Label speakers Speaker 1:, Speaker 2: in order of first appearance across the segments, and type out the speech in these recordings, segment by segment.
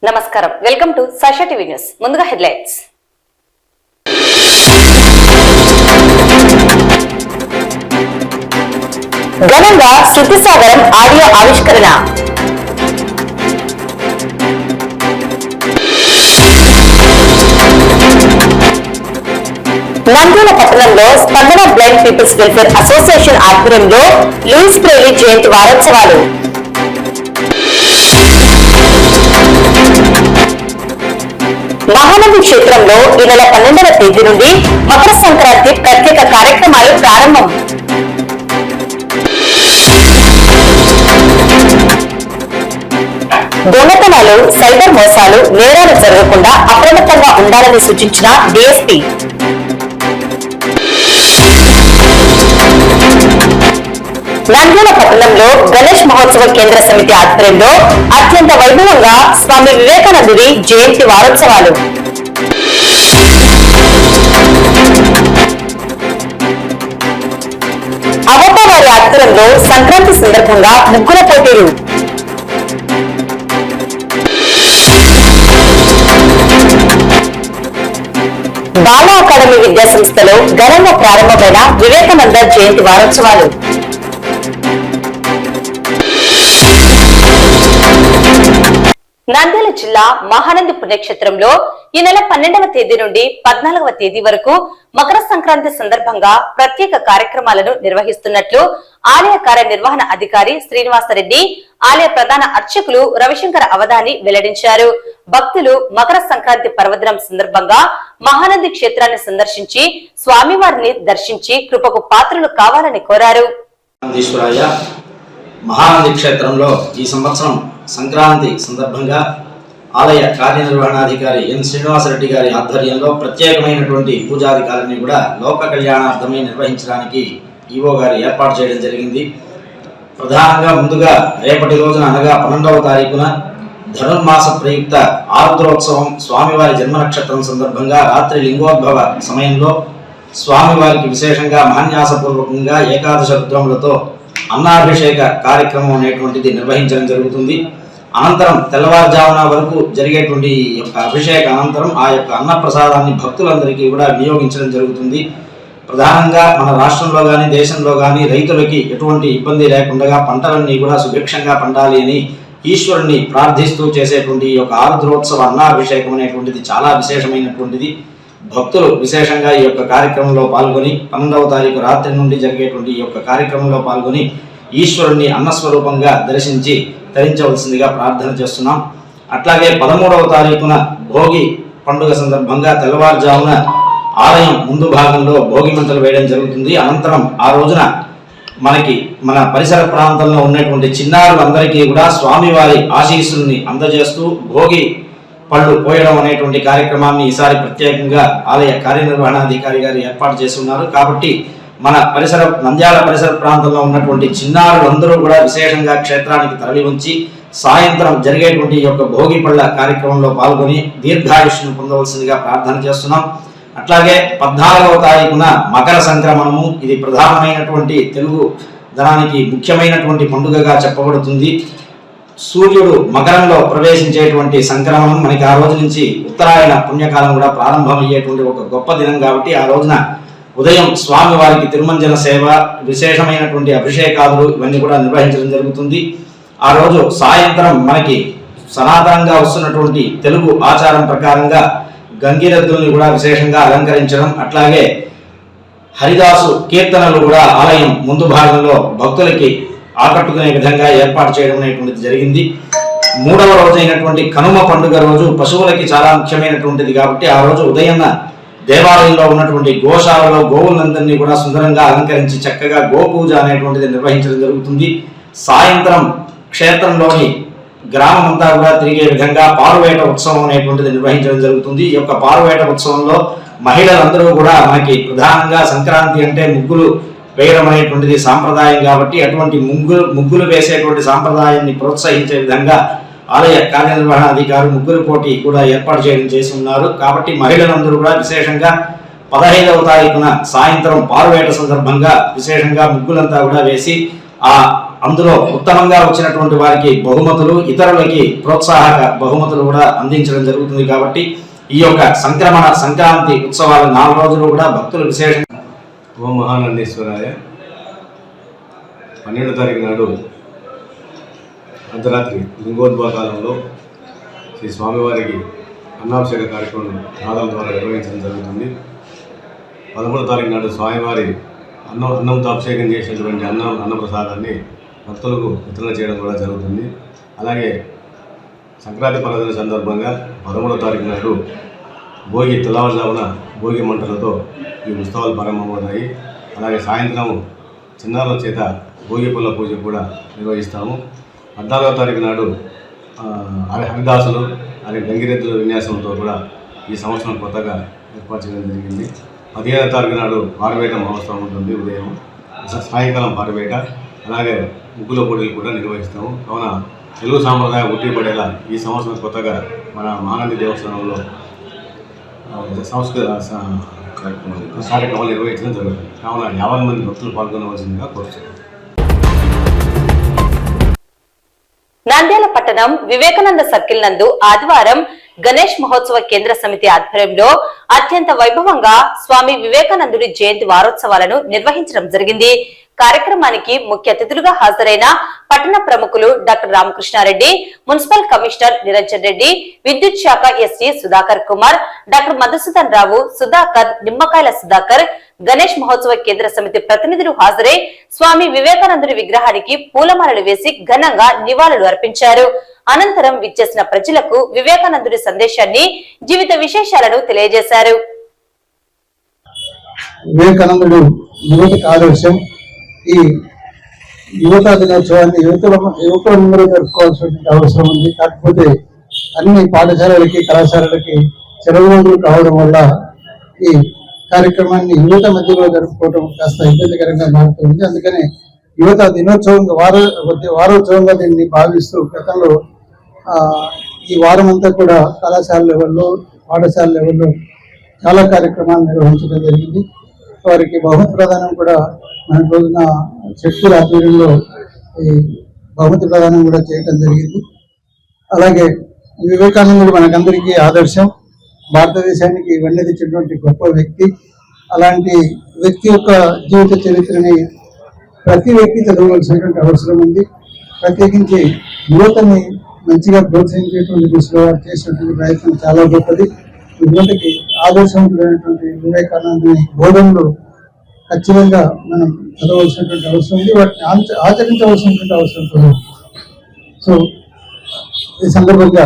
Speaker 1: నమస్కారం, welcome to Sasha TV news. ముందుగా headlines. ఘనంగా శృతిసాగరం ఆడియో ఆవిష్కరణ. నంద్యాల పట్టణంలో స్పందన బ్లైండ్ పీపుల్స్ వెల్ఫేర్ అసోసియేషన్ ఆధ్వర్యంలో లూయిస్ ప్రేలీ జయంతి వారోత్సవాలు. మహానంది క్షేత్రంలో ఈ నెల 12వ తేదీ నుండి మకర సంక్రాంతి ప్రత్యేక కార్యక్రమాలు ప్రారంభం. దొంగతనాలు, సైబర్ మోసాలు, నేరాలు జరగకుండా అప్రమత్తంగా ఉండాలని సూచించిన డీఎస్పీ. నంద్యాల పట్టణంలో గణేష్ మహోత్సవ కేంద్ర సమితి ఆధ్వర్యంలో అత్యంత వైభవంగా స్వామి వివేకానందుడి జయంతి వారోత్సవాలు. అవతావారి ఆధ్వర్యంలో సంక్రాంతి సందర్భంగా ముగ్గుల పోటీలు. బాలా అకాడమీ విద్యా సంస్థలో ఘనంగా ప్రారంభమైన వివేకానంద జయంతి వారోత్సవాలు. నంద్యాల జిల్లా మహానంది పుణ్యక్షేత్రంలో ఈ నెల 12వ తేదీ నుండి 14వ తేదీ వరకు మకర సంక్రాంతి సందర్భంగా ప్రత్యేక కార్యక్రమాలను నిర్వహిస్తున్నట్లు ఆలయ కార్యనిర్వహణ అధికారి శ్రీనివాసరెడ్డి, ఆలయ ప్రధాన అర్చకులు రవిశంకర అవధాని వెల్లడించారు. భక్తులు మకర సంక్రాంతి పర్వదినం సందర్భంగా మహానంది క్షేత్రాన్ని సందర్శించి స్వామివారిని దర్శించి కృపకు పాత్రలు కావాలని కోరారు.
Speaker 2: మహానంది క్షేత్రంలో ఈ సంవత్సరం సంక్రాంతి సందర్భంగా ఆలయ కార్యనిర్వహణాధికారి ఎన్ శ్రీనివాసరెడ్డి గారి ఆధ్వర్యంలో ప్రత్యేకమైనటువంటి పూజాధికారిని కూడా లోక కళ్యాణార్థమై నిర్వహించడానికి ఈవో గారు ఏర్పాటు చేయడం జరిగింది. ప్రధానంగా ముందుగా రేపటి రోజున అనగా 12వ తారీఖున ధనుర్మాస ప్రయుక్త ఆరుద్రోత్సవం స్వామివారి జన్మ నక్షత్రం సందర్భంగా రాత్రి లింగోద్భవ సమయంలో స్వామివారికి విశేషంగా మహాన్యాసపూర్వకంగా ఏకాదశ రుద్రములతో అన్నాభిషేక కార్యక్రమం అనేటువంటిది నిర్వహించడం జరుగుతుంది. అనంతరం తెల్లవారుజామున వరకు జరిగేటువంటి యొక్క అభిషేక అనంతరం ఆ యొక్క అన్న ప్రసాదాన్ని భక్తులందరికీ కూడా వినియోగించడం జరుగుతుంది. ప్రధానంగా మన రాష్ట్రంలో కానీ దేశంలో కానీ రైతులకి ఎటువంటి ఇబ్బంది లేకుండా పంటలన్నీ కూడా సుభిక్షంగా పండాలి అని ఈశ్వరుని ప్రార్థిస్తూ చేసేటువంటి ఈ యొక్క ఆరుద్రోత్సవ అన్నాభిషేకం అనేటువంటిది చాలా విశేషమైనటువంటిది. భక్తులు విశేషంగా ఈ యొక్క కార్యక్రమంలో పాల్గొని 12వ తారీఖు రాత్రి నుండి జరిగేటువంటి ఈ యొక్క కార్యక్రమంలో పాల్గొని ఈశ్వరుని అన్నస్వరూపంగా దర్శించి ధరించవలసిందిగా ప్రార్థన చేస్తున్నాం. అట్లాగే 13వ తారీఖున భోగి పండుగ సందర్భంగా తెల్లవారుజామున ఆలయం ముందు భాగంలో భోగి మంటలు వేయడం జరుగుతుంది. అనంతరం ఆ రోజున మన పరిసర ప్రాంతంలో ఉన్నటువంటి చిన్నారులందరికీ కూడా స్వామివారి ఆశీస్సుల్ని అందజేస్తూ భోగి పళ్ళు పోయడం అనేటువంటి కార్యక్రమాన్ని ఈసారి ప్రత్యేకంగా ఆలయ కార్యనిర్వహణాధికారి గారు ఏర్పాటు చేసి ఉన్నారు. కాబట్టి మన నంద్యాల పరిసర ప్రాంతంలో ఉన్నటువంటి చిన్నారులందరూ కూడా విశేషంగా క్షేత్రానికి తరలి ఉంచి సాయంత్రం జరిగేటువంటి ఈ యొక్క భోగి పళ్ళ కార్యక్రమంలో పాల్గొని దీర్ఘాయుష్ను పొందవలసిందిగా ప్రార్థన చేస్తున్నాం. అట్లాగే 14వ తారీఖున మకర సంక్రమణము. ఇది ప్రధానమైనటువంటి తెలుగు ధనానికి ముఖ్యమైనటువంటి పండుగగా చెప్పబడుతుంది. సూర్యుడు మకరంలో ప్రవేశించేటువంటి సంక్రమణం మనకి ఆ రోజు నుంచి ఉత్తరాయణ పుణ్యకాలం కూడా ప్రారంభమయ్యేటువంటి ఒక గొప్ప దినం. కాబట్టి ఆ రోజున ఉదయం స్వామివారికి తిరుమంజన సేవ, విశేషమైనటువంటి అభిషేకాలు ఇవన్నీ కూడా నిర్వహించడం జరుగుతుంది. ఆ రోజు సాయంత్రం మనకి సనాతనంగా వస్తున్నటువంటి తెలుగు ఆచారం ప్రకారంగా గంగిరెద్దుల్ని కూడా విశేషంగా అలంకరించడం, అట్లాగే హరిదాసు కీర్తనలు కూడా ఆలయం ముందు భాగంలో భక్తులకి ఆకట్టుకునే విధంగా ఏర్పాటు చేయడం అనేటువంటిది జరిగింది. 3వ రోజు అయినటువంటి కనుమ పండుగ రోజు పశువులకి చాలా ముఖ్యమైనటువంటిది. కాబట్టి ఆ రోజు ఉదయాన్న దేవాలయంలో ఉన్నటువంటి గోశాలలో గోవులందరినీ కూడా సుందరంగా అలంకరించి చక్కగా గోపూజ అనేటువంటిది నిర్వహించడం జరుగుతుంది. సాయంత్రం క్షేత్రంలోని గ్రామం అంతా కూడా తిరిగే విధంగా పారువేట ఉత్సవం అనేటువంటిది నిర్వహించడం జరుగుతుంది. ఈ యొక్క పారువేట ఉత్సవంలో మహిళలందరూ కూడా మనకి ప్రధానంగా సంక్రాంతి అంటే ముగ్గులు వేయడం అనేటువంటిది సాంప్రదాయం. కాబట్టి అటువంటి ముగ్గులు వేసేటువంటి సాంప్రదాయాన్ని ప్రోత్సహించే విధంగా ఆలయ కార్యనిర్వహణాధికారి ముగ్గురు పోటీ కూడా ఏర్పాటు చేసి ఉన్నారు. కాబట్టి మహిళలందరూ కూడా విశేషంగా 15వ తారీఖున సాయంత్రం పారువేట సందర్భంగా విశేషంగా ముగ్గులంతా కూడా వేసి ఆ అందులో ఉత్తమంగా వచ్చినటువంటి వారికి బహుమతులు, ఇతరులకి ప్రోత్సాహక బహుమతులు కూడా అందించడం జరుగుతుంది. కాబట్టి ఈ యొక్క సంక్రాంతి ఉత్సవాల 4 రోజులు కూడా భక్తులు విశేషంగా
Speaker 3: ఓం మహానందేశ్వరాయ 12వ తారీఖు నాడు అర్ధరాత్రి లింగోద్భవకాలంలో శ్రీ స్వామివారికి అన్నాభిషేక కార్యక్రమం నాదాల ద్వారా నిర్వహించడం జరుగుతుంది. 13వ తారీఖు నాడు స్వామివారి అన్నంతో అభిషేకం చేసినటువంటి అన్నప్రసాదాన్ని భక్తులకు వితరణ చేయడం కూడా జరుగుతుంది. అలాగే సంక్రాంతి పర్వదిన సందర్భంగా 13వ తారీఖు నాడు భోగి తెల్లవారుజామున భోగి మంటలతో ఈ ఉత్సవాలు ప్రారంభమవుతాయి. అలాగే సాయంత్రం చిన్నారుల చేత భోగి పళ్ళ పూజ కూడా నిర్వహిస్తాము. 14వ తారీఖు నాడు హరిదాసులు అలాగే గంగిరెద్దుల విన్యాసంతో కూడా ఈ సంవత్సరం కొత్తగా ఏర్పాటు చేయడం జరిగింది. 15వ తారీఖు నాడు పారివేట మహోత్సవం ఉంటుంది. ఉదయం సాయంకాలం పారివేట, అలాగే ముగ్గుల పోటీలు కూడా నిర్వహిస్తాము. కావున తెలుగు సాంప్రదాయం ఉట్టిపడేలా ఈ సంవత్సరం కొత్తగా మన మహానంది దేవస్థానంలో సంస్కృత కార్యక్రమాలు నిర్వహించడం జరుగుతుంది. కావున 50 మంది భక్తులు పాల్గొనవలసిందిగా కోరుతున్నాను.
Speaker 1: నంద్యాల పట్టణం వివేకానంద సర్కిల్ నందు ఆదివారం గణేష్ మహోత్సవ కేంద్ర సమితి ఆధ్వర్యంలో అత్యంత వైభవంగా స్వామి వివేకానందుడి జయంతి వారోత్సవాలను నిర్వహించడం జరిగింది. కార్యక్రమానికి ముఖ్య అతిథులుగా హాజరైన పట్టణ ప్రముఖులు doctor Ramakrishna Reddy, municipal commissioner Niranjan Reddy, విద్యుత్ శాఖ ఎస్సీ సుధాకర్ కుమార్, డాక్టర్ మధుసూదన్ రావు, సుధాకర్, నిమ్మకాయల సుధాకర్, గణేష్ మహోత్సవ కేంద్ర సమితి ప్రతినిధులు హాజరై స్వామి వివేకానందుడి విగ్రహానికి పూలమాలలు వేసి ఘనంగా నివాళులు అర్పించారు. అనంతరం విచ్చేసిన ప్రజలకు వివేకానందుడి సందేశాన్ని, జీవిత విశేషాలను తెలియజేశారు.
Speaker 4: వివేకానందుడు యువతకు ఆదర్శం. ఈ యువతా దినోత్సవాన్ని యువకులందరూ జరుపుకోవాల్సిన అవసరం ఉంది. కాకపోతే అన్ని పాఠశాలలకి, కళాశాలలకి సెలవు రోజులు కావడం వల్ల ఈ కార్యక్రమాన్ని యువత మధ్యలో జరుపుకోవడం కాస్త ఇబ్బందికరంగా మారుతుంది. అందుకనే యువత దినోత్సవంగా వారోత్సవంగా దీన్ని భావిస్తూ గతంలో ఈ వారం అంతా కూడా కళాశాల లెవెల్లో, పాఠశాల లెవెల్లో చాలా కార్యక్రమాలు నిర్వహించడం జరిగింది. వారికి బహుమతి ప్రదానం కూడా మన రోజున శక్తుల ఆధ్వర్యంలో ఈ బహుమతి ప్రదానం కూడా చేయటం జరిగింది. అలాగే వివేకానందుడు మనకందరికీ ఆదర్శం. భారతదేశానికి వెన్నెదిచ్చినటువంటి గొప్ప వ్యక్తి. అలాంటి వ్యక్తి యొక్క జీవిత చరిత్రని ప్రతి వ్యక్తి చదవవలసినటువంటి అవసరం ఉంది. ప్రత్యేకించి యువతని మంచిగా ప్రోత్సహించేటువంటి దిశలో చేసినటువంటి ప్రయత్నం చాలా గొప్పది. యువతకి ఆదర్శవంతులైనటువంటి వివేకానందుని బోధనలు ఖచ్చితంగా మనం చదవలసినటువంటి అవసరం ఉంది. వాటిని ఆచరించవలసినటువంటి అవసరం కూడా. సో ఈ సందర్భంగా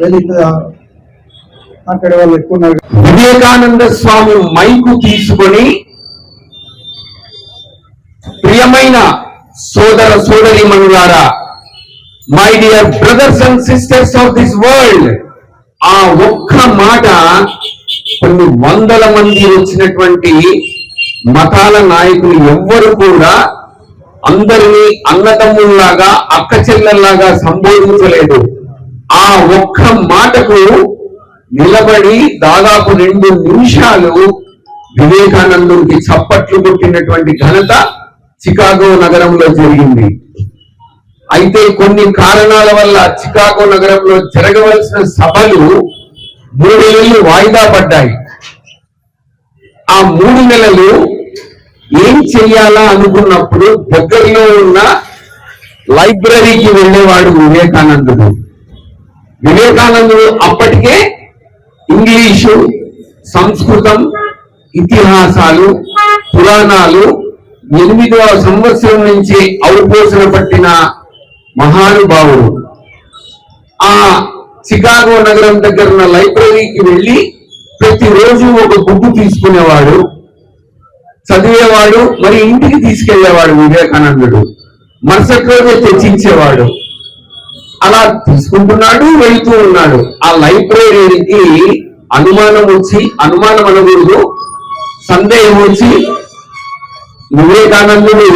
Speaker 4: వేదిక మాట్లాడే వాళ్ళు ఎక్కువ ఉన్నారు.
Speaker 5: వివేకానంద స్వామి మైకు తీసుకొని, ప్రియమైన సోదర సోదరీమణులారా, my dear brothers and sisters of this world, ఆ ఒక్క మాట కొన్ని వందల మంది వచ్చినటువంటి మతాల నాయకులు ఎవ్వరు కూడా అందరినీ అన్నదమ్ముల్లాగా, అక్క చెల్లెల్లాగా సంబోధించలేదు. ఆ ఒక్క మాటకు నిలబడి దాదాపు 2 నిమిషాలు వివేకానందుడికి చప్పట్లు కొట్టినటువంటి ఘనత చికాగో నగరంలో జరిగింది. అయితే కొన్ని కారణాల వల్ల చికాగో నగరంలో జరగవలసిన సభలు 3 నెలలు వాయిదా పడ్డాయి. ఆ 3 నెలలు ఏం చెయ్యాలా అనుకున్నప్పుడు దగ్గరలో ఉన్న లైబ్రరీకి వెళ్ళేవాడు వివేకానందుడు. అప్పటికే ఇంగ్లీషు, సంస్కృతం, ఇతిహాసాలు, పురాణాలు 8వ సంవత్సరం నుంచి ఔపోసన పట్టిన మహానుభావుడు. ఆ చికాగో నగరం దగ్గర ఉన్న లైబ్రరీకి వెళ్ళి ప్రతిరోజు ఒక బుక్ తీసుకునేవాడు, చదివేవాడు, మరి ఇంటికి తీసుకెళ్లేవాడు వివేకానందుడు. మరుసటి రోజు తెచ్చించేవాడు. అలా తీసుకుంటున్నాడు, వెళ్తూ ఉన్నాడు. ఆ లైబ్రరీకి అనుమానం అనకూడదు, సందేహం వచ్చి వివేకానందుడు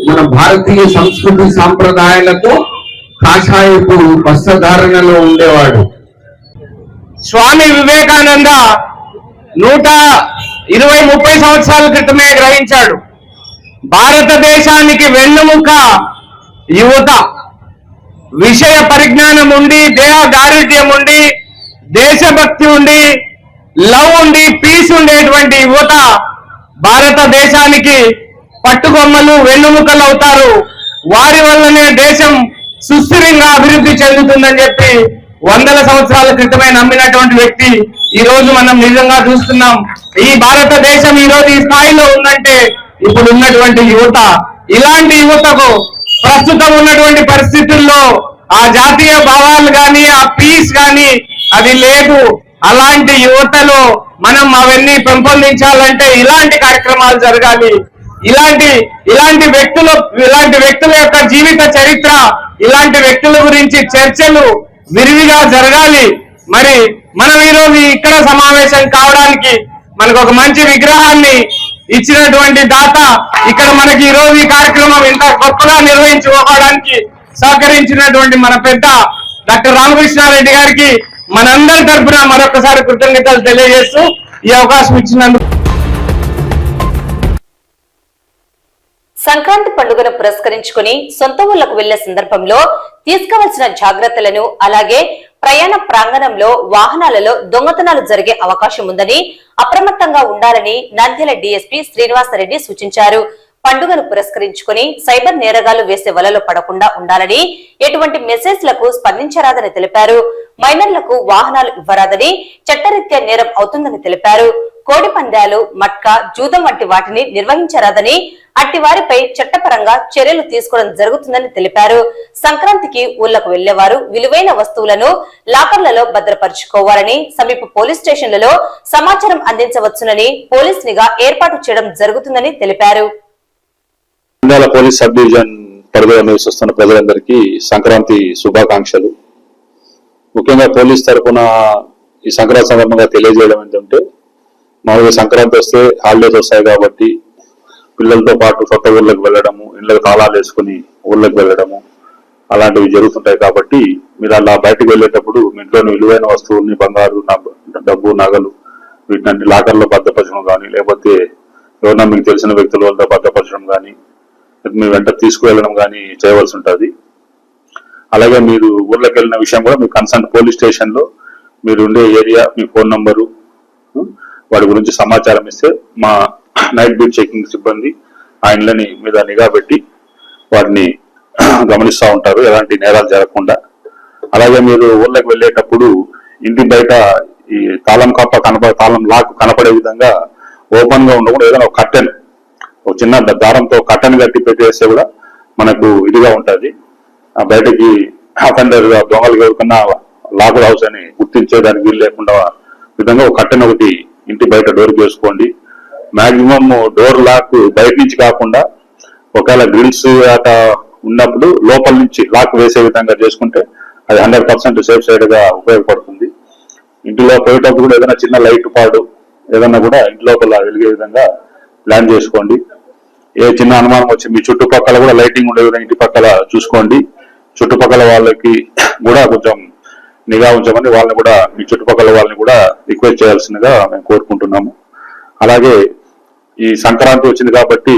Speaker 5: మన భారతీయ సంస్కృతి సాంప్రదాయాలకు కాషాయపు వస్త్రధారణలో ఉండేవాడు.
Speaker 6: స్వామి వివేకానంద 120-30 సంవత్సరాల క్రితమే గ్రహించాడు. భారతదేశానికి వెన్నుముక యువత. విషయ పరిజ్ఞానం ఉండి, దేహ దారిద్ర్యం ఉండి, దేశభక్తి ఉండి, లవ్ ఉండి, పీస్ ఉండేటువంటి యువత భారతదేశానికి పట్టుకొమ్మలు, వెన్నుముకలు అవుతారు. వారి వల్లనే దేశం సుస్థిరంగా అభివృద్ధి చెందుతుందని చెప్పి వందల సంవత్సరాల క్రితమే నమ్మినటువంటి వ్యక్తి ఈ రోజు మనం నిజంగా చూస్తున్నాం. ఈ భారతదేశం ఈ రోజు ఈ స్థాయిలో ఉందంటే ఇప్పుడు ఉన్నటువంటి యువత. ఇలాంటి యువతకు ప్రస్తుతం ఉన్నటువంటి పరిస్థితుల్లో ఆ జాతీయ భావాలు కానీ, ఆ పీస్ కానీ అది లేదు. అలాంటి యువతలో మనం అవన్నీ పెంపొందించాలంటే ఇలాంటి కార్యక్రమాలు జరగాలి. ఇలాంటి వ్యక్తుల యొక్క జీవిత చరిత్ర, ఇలాంటి వ్యక్తుల గురించి చర్చలు విరివిగా జరగాలి. మరి మనం ఈరోజు ఇక్కడ సమావేశం కావడానికి మనకు ఒక మంచి విగ్రహాన్ని ఇచ్చినటువంటి దాత, ఇక్కడ మనకి ఈ రోజు ఈ కార్యక్రమం ఇంత గొప్పగా నిర్వహించుకోవడానికి సహకరించినటువంటి మన పెద్ద డాక్టర్ రామకృష్ణారెడ్డి గారికి మనందరి తరఫున మరొకసారి కృతజ్ఞతలు తెలియజేస్తూ ఈ అవకాశం ఇచ్చినందుకు.
Speaker 1: సంక్రాంతి పండుగను పురస్కరించుకుని సొంత ఊళ్లకు వెళ్లే సందర్భంలో తీసుకోవాల్సిన జాగ్రత్తలను, అలాగే ప్రయాణ ప్రాంగణంలో వాహనాలలో దొంగతనాలు జరిగే అవకాశం ఉందని, అప్రమత్తంగా ఉండాలని నంద్యాల డీఎస్పీ శ్రీనివాసరెడ్డి సూచించారు. పండుగను పురస్కరించుకుని సైబర్ నేరగాళ్లు వేసే వలలో పడకుండా ఉండాలని, ఎటువంటి మెసేజ్లకు స్పందించరాదని తెలిపారు. మైనర్లకు వాహనాలు ఇవ్వరాదని, చట్టరీత్యా నేరం అవుతుందని తెలిపారు. కోడి పందాలు, మట్కా, జూదం వంటి వాటిని నిర్వహించరాదని, అట్టి వారిపై చట్టపరంగా చర్యలు తీసుకోవడం జరుగుతుందని తెలిపారు. సంక్రాంతికి ఊళ్లకు వెళ్లేవారు విలువైన వస్తువులను లాకర్లలో భద్రపరుచుకోవాలని, సమీప పోలీస్ స్టేషన్లలో సమాచారం అందించవచ్చునని పోలీస్ నిఘా ఏర్పాటు చేయడం జరుగుతుందని తెలిపారు.
Speaker 7: నంద్యాల పోలీస్ సబ్ డివిజన్ పరిధిలో నివసిస్తున్న ప్రజలందరికీ సంక్రాంతి శుభాకాంక్షలు. ముఖ్యంగా పోలీస్ తరఫున ఈ సంక్రాంతి సందర్భంగా తెలియజేయడం ఏంటంటే, మామూలుగా సంక్రాంతి వస్తే హాలిడేస్ వస్తాయి కాబట్టి పిల్లలతో పాటు కొత్త ఊళ్ళకి వెళ్ళడము, ఇళ్ళకి తాళాలు వేసుకుని ఊళ్ళకి వెళ్ళడము అలాంటివి జరుగుతుంటాయి. కాబట్టి మీరు అలా బయటకు వెళ్ళేటప్పుడు మీ ఇంట్లోని విలువైన వస్తువుల్ని, బంగారు, డబ్బు, నగలు వీటిని లాకర్లో భద్రపరచడం కానీ, లేకపోతే ఎవరన్నా మీకు తెలిసిన వ్యక్తుల వల్ల భద్రపరచడం కానీ, మీ వెంట తీసుకువెళ్ళడం కానీ చేయవలసి ఉంటుంది. అలాగే మీరు ఊర్లోకి వెళ్ళిన విషయం కూడా మీ కన్సర్న్ పోలీస్ స్టేషన్ లో మీరు ఉండే ఏరియా, మీ ఫోన్ నంబరు, వాటి గురించి సమాచారం ఇస్తే మా నైట్ బీట్ చెకింగ్ సిబ్బంది ఆయనలని మీద నిఘా పెట్టి వాటిని గమనిస్తూ ఉంటారు, ఎలాంటి నేరాలు జరగకుండా. అలాగే మీరు ఊర్లోకి వెళ్ళేటప్పుడు ఇంటి బయట ఈ తాళం లాక్ కనపడే విధంగా ఓపెన్ గా ఉండకుండా ఏదైనా ఒక కర్టెన్, ఒక చిన్న దారంతో కర్టెన్ కట్టి పెట్టేస్తే కూడా మనకు ఇదిగా ఉంటుంది. బయటకి అఫెండర్ దొంగలు ఎవరికన్నా లాక్డ్ హౌస్ అని గుర్తించేదానికి వీలు లేకుండా విధంగా ఒక కర్టెన్ ఒకటి ఇంటి బయట డోర్ చేసుకోండి. మాక్సిమం డోర్ లాక్ బయట నుంచి కాకుండా ఒకవేళ గ్రిల్స్ అట ఉన్నప్పుడు లోపల నుంచి లాక్ వేసే విధంగా చేసుకుంటే అది 100% సేఫ్ సైడ్ గా ఉపయోగపడుతుంది. ఇంటిలో పోయేటప్పుడు కూడా ఏదైనా చిన్న లైట్ పాడు ఏదన్నా కూడా ఇంటి లోపల వెలిగే విధంగా ప్లాన్ చేసుకోండి. ఏ చిన్న అనుమానం వచ్చి మీ చుట్టుపక్కల కూడా లైటింగ్ ఉండే విధంగా ఇంటి పక్కల చూసుకోండి. చుట్టుపక్కల వాళ్ళకి కూడా కొంచెం నిఘా ఉంచమని వాళ్ళని కూడా, మీ చుట్టుపక్కల వాళ్ళని కూడా రిక్వెస్ట్ చేయాల్సిందిగా మేము కోరుకుంటున్నాము. అలాగే ఈ సంక్రాంతి వచ్చింది కాబట్టి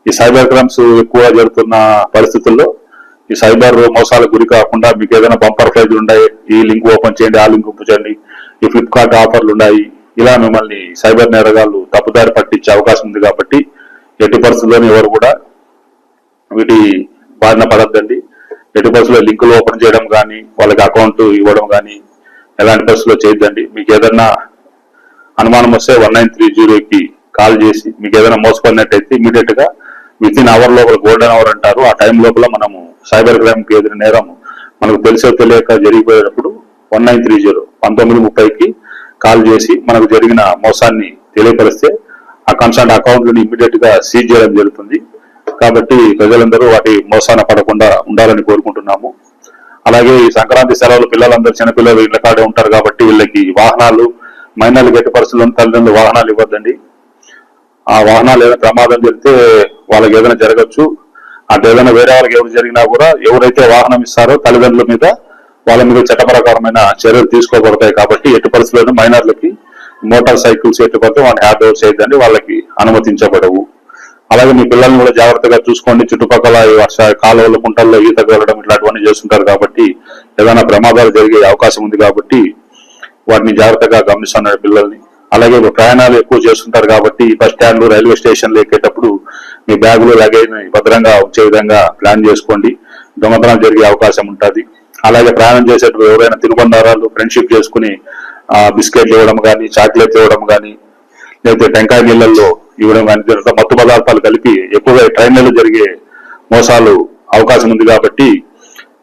Speaker 7: ఈ సైబర్ క్రైమ్స్ ఎక్కువ జరుగుతున్న పరిస్థితుల్లో ఈ సైబర్ మోసాలకు గురి కాకుండా మీకు ఏదైనా బంపర్ ప్రైజ్ ఉన్నాయి, ఈ లింక్ ఓపెన్ చేయండి, ఆ లింక్ ఓపెన్ చేయండి, ఈ ఫ్లిప్కార్ట్ ఆఫర్లు ఉన్నాయి, ఇలా మిమ్మల్ని సైబర్ నేరగాళ్ళు తప్పుదారి పట్టించే అవకాశం ఉంది. కాబట్టి ఎట్టి పరిస్థితుల్లోనే ఎవరు కూడా వీటి బారిన పడద్దండి. ఎట్టి పరిస్థితుల్లో లింకులు ఓపెన్ చేయడం కానీ, వాళ్ళకి అకౌంట్ ఇవ్వడం కానీ ఎలాంటి పరిస్థితుల్లో చేయొద్దండి. మీకు ఏదన్నా అనుమానం వస్తే 1930కి కాల్ చేసి మీకు ఏదైనా మోసపడినట్టయితే ఇమీడియట్ గా వితిన్ అవర్ లోపల, గోల్డెన్ అవర్ అంటారు, ఆ టైం లోపల మనము సైబర్ క్రైమ్ కి ఎదురు నేరం మనకు తెలిసో తెలియక జరిగిపోయేటప్పుడు 1930కి కాల్ చేసి మనకు జరిగిన మోసాన్ని తెలియపరిస్తే ఆ కన్సర్న్ అకౌంట్లను ఇమీడియట్ గా సీజ్ చేయడం జరుగుతుంది. కాబట్టి ప్రజలందరూ వాటి మోసాన పడకుండా ఉండాలని కోరుకుంటున్నాము. అలాగే ఈ సంక్రాంతి సెలవులు పిల్లలందరూ, చిన్నపిల్లలు ఇళ్ల కాడే ఉంటారు కాబట్టి వీళ్ళకి వాహనాలు, మైనర్లు ఎట్టి పరిస్థితుల్లో తల్లిదండ్రులు వాహనాలు ఇవ్వద్దండి. ఆ వాహనాలు ఏదైనా ప్రమాదం జరిగితే వాళ్ళకి ఏదైనా జరగచ్చు. అంటే ఏదైనా వేరే వాళ్ళకి ఎవరు జరిగినా కూడా ఎవరైతే వాహనం ఇస్తారో తల్లిదండ్రుల మీద, వాళ్ళ మీద చట్టపరకరమైన చర్యలు తీసుకోబడతాయి. కాబట్టి ఎట్టి పరిస్థితుల్లో మైనర్లకి మోటార్ సైకిల్స్ ఎట్టి పడితే వాళ్ళని హ్యాండ్ ఓవర్ చేయొద్దండి, వాళ్ళకి అనుమతించబడవు. అలాగే మీ పిల్లల్ని కూడా జాగ్రత్తగా చూసుకోండి. చుట్టుపక్కల ఈ వర్ష కాలువలు కుంటల్లో ఈతకు వెళ్ళడం ఇట్లాంటివన్నీ చేస్తుంటారు కాబట్టి ఏదైనా ప్రమాదాలు జరిగే అవకాశం ఉంది కాబట్టి వాటిని జాగ్రత్తగా గమనిస్తున్నారు పిల్లల్ని. అలాగే ప్రయాణాలు ఎక్కువ చేస్తుంటారు కాబట్టి బస్ స్టాండ్లు రైల్వే స్టేషన్లు ఎక్కేటప్పుడు మీ బ్యాగులు లగేజ్ భద్రంగా వచ్చే విధంగా ప్లాన్ చేసుకోండి. దొంగతనాలు జరిగే అవకాశం ఉంటుంది. అలాగే ప్రయాణం చేసేటప్పుడు ఎవరైనా తినుబండారాలు ఫ్రెండ్షిప్ చేసుకుని బిస్కెట్లు ఇవ్వడం కానీ, చాక్లెట్ ఇవ్వడం కానీ, లేకపోతే టెంకాయ నీళ్ళల్లో ఇవ్వడం కానీ, మత్తు పదార్థాలు కలిపి ఎక్కువగా ట్రైన్లలో జరిగే మోసాలు అవకాశం ఉంది కాబట్టి